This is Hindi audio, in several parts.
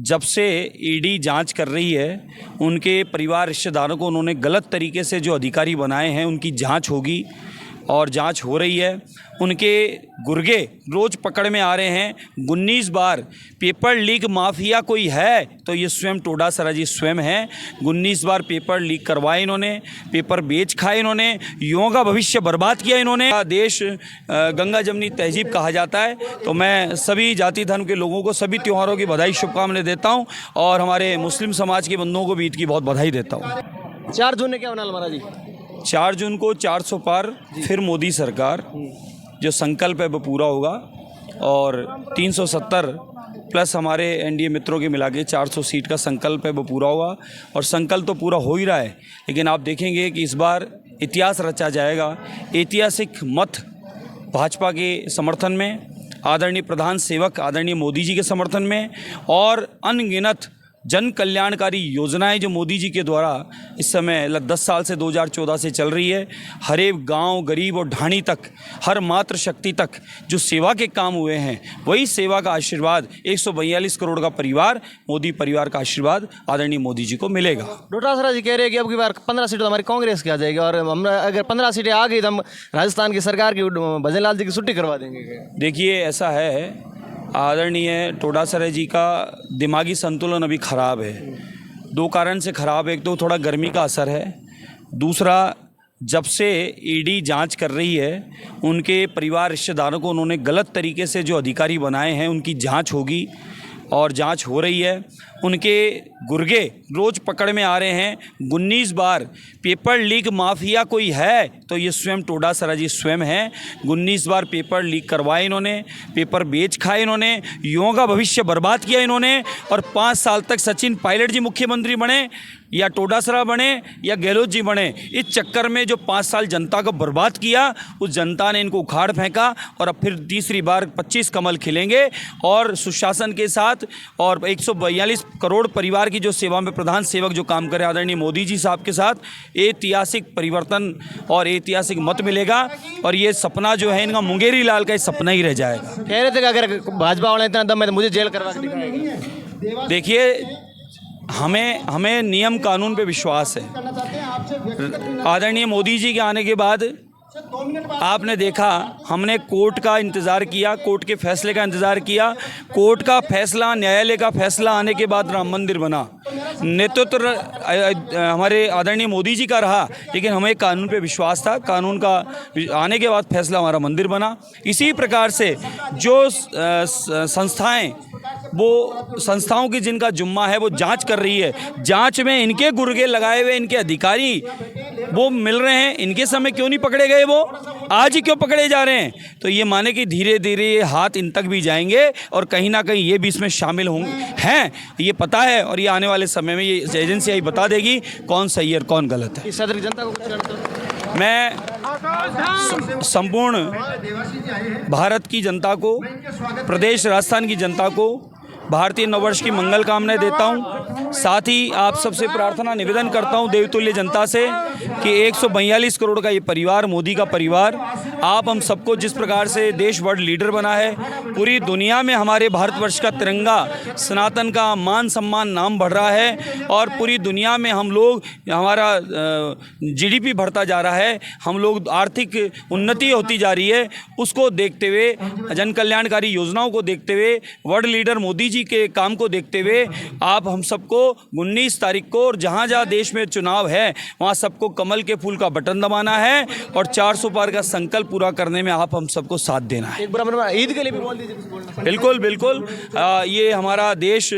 जब से ईडी जांच कर रही है, उनके परिवार रिश्तेदारों को उन्होंने गलत तरीके से जो अधिकारी बनाए हैं उनकी जांच होगी और जांच हो रही है। उनके गुर्गे रोज़ पकड़ में आ रहे हैं। 19 बार पेपर लीक माफिया कोई है तो ये स्वयं टोडासरा जी स्वयं हैं। 19 बार पेपर लीक करवाए इन्होंने, पेपर बेच खाए इन्होंने, युवाओं का भविष्य बर्बाद किया इन्होंने। देश गंगा जमनी तहजीब कहा जाता है। तो मैं सभी जाति धर्म के लोगों को सभी त्योहारों की बधाई शुभकामनाएं देता हूँ और हमारे मुस्लिम समाज के बंधुओं को भी ईद की बहुत बधाई देता हूँ। 4 जून ने क्या होना महाराज जी? 4 जून को 400 पार फिर मोदी सरकार, जो संकल्प है वो पूरा होगा और 370 प्लस हमारे एनडीए मित्रों के मिला के 400 सीट का संकल्प है वो पूरा होगा। और संकल्प तो पूरा हो ही रहा है, लेकिन आप देखेंगे कि इस बार इतिहास रचा जाएगा। ऐतिहासिक मत भाजपा के समर्थन में, आदरणीय प्रधान सेवक आदरणीय मोदी जी के समर्थन में और अनगिनत जन कल्याणकारी योजनाएं जो मोदी जी के द्वारा इस समय 10 साल से 2014 से चल रही है, हर एक गाँव, गरीब और ढाणी तक, हर मात्र शक्ति तक जो सेवा के काम हुए हैं, वही सेवा का आशीर्वाद 142 करोड़ का परिवार, मोदी परिवार का आशीर्वाद आदरणीय मोदी जी को मिलेगा। डोटासरा जी कह रहे हैं कि अब की बार 15 सीटें तो हमारी कांग्रेस की आ जाएगी और हम अगर 15 सीटें आ गई तो हम राजस्थान की सरकार की भजनलाल जी की छुट्टी करवा देंगे। देखिए, ऐसा है, आदरणीय टोडासरा जी का दिमागी संतुलन अभी ख़राब है। 2 कारण से ख़राब है। एक तो थोड़ा गर्मी का असर है, दूसरा जब से ईडी जांच कर रही है, उनके परिवार रिश्तेदारों को उन्होंने गलत तरीके से जो अधिकारी बनाए हैं उनकी जांच होगी और जांच हो रही है। उनके गुर्गे रोज़ पकड़ में आ रहे हैं। 19 बार पेपर लीक माफिया कोई है तो ये स्वयं टोडासरा जी स्वयं हैं। 19 बार पेपर लीक करवाए इन्होंने, पेपर बेच खाए इन्होंने, युवाओं का भविष्य बर्बाद किया इन्होंने। और 5 साल तक सचिन पायलट जी मुख्यमंत्री बने या टोडासरा बने या गहलोत जी बने, इस चक्कर में जो 5 साल जनता को बर्बाद किया, उस जनता ने इनको उखाड़ फेंका और अब फिर तीसरी बार 25 कमल खिलेंगे और सुशासन के साथ और 142 करोड़ परिवार की जो सेवा में प्रधान सेवक जो काम करे आदरणीय मोदी जी साहब के साथ ऐतिहासिक परिवर्तन और ऐतिहासिक मत मिलेगा। और ये सपना जो है इनका मुंगेरी लाल का सपना ही रह जाएगा। कह रहे थे कि अगर भाजपा वाले इतना दम है तो मुझे जेल करवा के दिखाएगा। देखिए, हमें नियम कानून पे विश्वास है। आदरणीय मोदी जी के आने के बाद आपने देखा, हमने कोर्ट का इंतज़ार किया, कोर्ट के फैसले का इंतज़ार किया। कोर्ट का फैसला, न्यायालय का फैसला आने के बाद राम मंदिर बना। नेतृत्व हमारे आदरणीय मोदी जी का रहा, लेकिन हमें कानून पे विश्वास था। कानून का आने के बाद फैसला हमारा मंदिर बना। इसी प्रकार से जो संस्थाएं, वो संस्थाओं की जिनका जुम्मा है वो जांच कर रही है, जांच में इनके गुर्गे लगाए हुए इनके अधिकारी वो मिल रहे हैं। इनके समय क्यों नहीं पकड़े गए, वो आज ही क्यों पकड़े जा रहे हैं? तो ये माने कि धीरे धीरे ये हाथ इन तक भी जाएंगे और कहीं ना कहीं ये भी इसमें शामिल होंगे हैं, ये पता है। और ये आने वाले समय में ये एजेंसी आई बता देगी कौन सही है और कौन गलत है। इस सदर की जनता को मैं संपूर्ण भारत की जनता को, प्रदेश राजस्थान की जनता को भारतीय नववर्ष की मंगल कामनाएं देता हूं। साथ ही आप सबसे प्रार्थना निवेदन करता हूं देवतुल्य जनता से कि 142 करोड़ का ये परिवार, मोदी का परिवार, आप हम सबको जिस प्रकार से देश वर्ल्ड लीडर बना है, पूरी दुनिया में हमारे भारतवर्ष का तिरंगा, सनातन का मान सम्मान नाम बढ़ रहा है और पूरी दुनिया में हम लोग, हमारा जीडीपी बढ़ता जा रहा है, हम लोग आर्थिक उन्नति होती जा रही है। उसको देखते हुए, जन कल्याणकारी योजनाओं को देखते हुए, वर्ल्ड लीडर मोदी जी के काम को देखते हुए आप हम सबको 19 तारीख को और जहाँ जहाँ देश में चुनाव है वहाँ सबको कमल के फूल का बटन दबाना है और 400 पार का संकल्प पूरा करने में आप हम सबको साथ देना है। एक बार ईद के लिए भी बोल दीजिए। बिल्कुल बिल्कुल, ये हमारा देश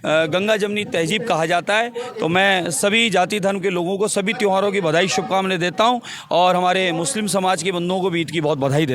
गंगा जमनी तहजीब कहा जाता है। तो मैं सभी जाति धर्म के लोगों को सभी त्योहारों की बधाई शुभकामनाएं देता हूँ और हमारे मुस्लिम समाज के बंधुओं को भी ईद की बहुत बधाई देता हूँ।